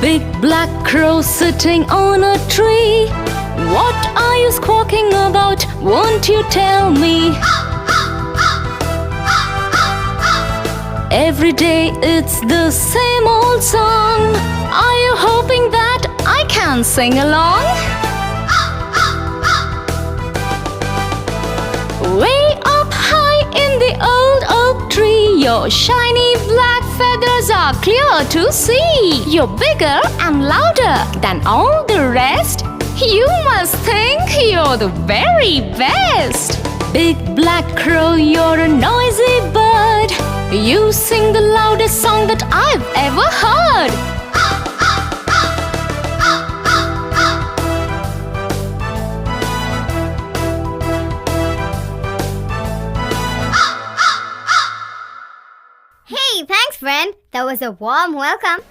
Big black crow sitting on a tree. What are you squawking about? Won't you tell me? Every day it's the same old song. Are you hoping that I can sing along? Way up high in the old oak tree, your shiny black feathers are clear to see. You're bigger and louder than all the rest. You must think you're the very best. Big black crow, you're a noisy bird. You sing the loudest song that I've ever heard. Hey, thanks friend. That was a warm welcome.